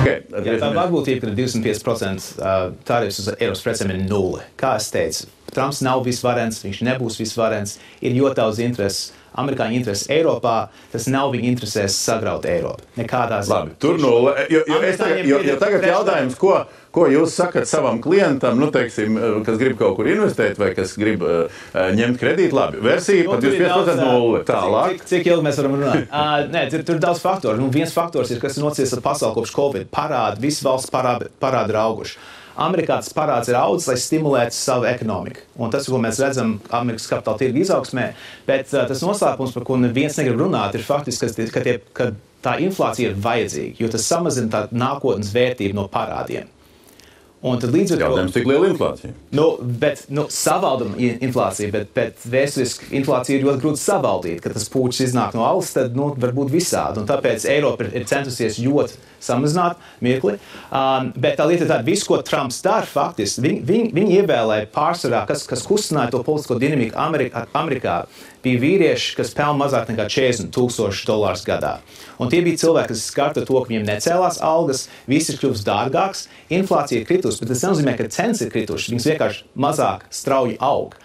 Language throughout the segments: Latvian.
Okay. Tā varbūtība, ka 25% tarifs uz Eiropas precēm ir 0. Kā es teicu, Trumps nav visvarens, viņš nebūs visvarens, ir ļoti daudz intereses. Amerikāņu intereses Eiropā, tas nav viņa interesēs sagraut Eiropu. Nekādā ziņā. Labi, tur jo tagad jautājums, ko jūs sakat savam klientam, nu, teiksim, kas grib kaut kur investēt vai kas grib ņemt kredītu, labi, versija pat 25% 0. Tālāk. Cik ilgi mēs varam runāt? Nē, tur ir daudz faktoru. Nu, viens faktors ir, kas ir nocies ar pasauli kopš Covid. Visi valsts parādi ir auguši. Amerikāņu parāds ir audzis, lai stimulētu savu ekonomiku. Un tas, ko mēs redzam Amerikas kapitāla tirgu izaugsmē, bet tas noslēpums, par ko neviens negrib runāt, ir faktiski, ka tā inflācija ir vajadzīga, jo tas samazina tā nākotnes vērtību no parādiem. Un tad līdz ar to... Jautājums, cik liela inflācija? Savaldama inflācija, bet vēsturiski inflācija ir ļoti grūti savaldīt. Kad tas pūčs iznāk no alas, tad var būt visādi. Un tāpēc Eiropa ir centusies ļoti samazināt mirkli. Bet tā lieta ir tāda, visu, ko Trumps dara, faktiski, viņi ievēlēja pārsvarā, kas kustināja to politisko dinamiku Amerikā, bija vīrieši, kas pelna mazāk nekā $40,000 gadā. Un tie bija cilvēki, kas skarta to, ka viņiem necēlās algas, viss ir kļuvis dārgāks, inflācija ir kritusi, bet tas nenozīmē, ka cenas ir kritušas, viņas vienkārši mazāk strauji aug.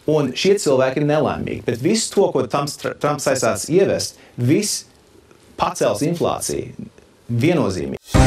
Un šie cilvēki ir nelaimīgi, bet visu to, ko Trumps aizsācis ievest, viss pacels inflāciju viennozīmīgi.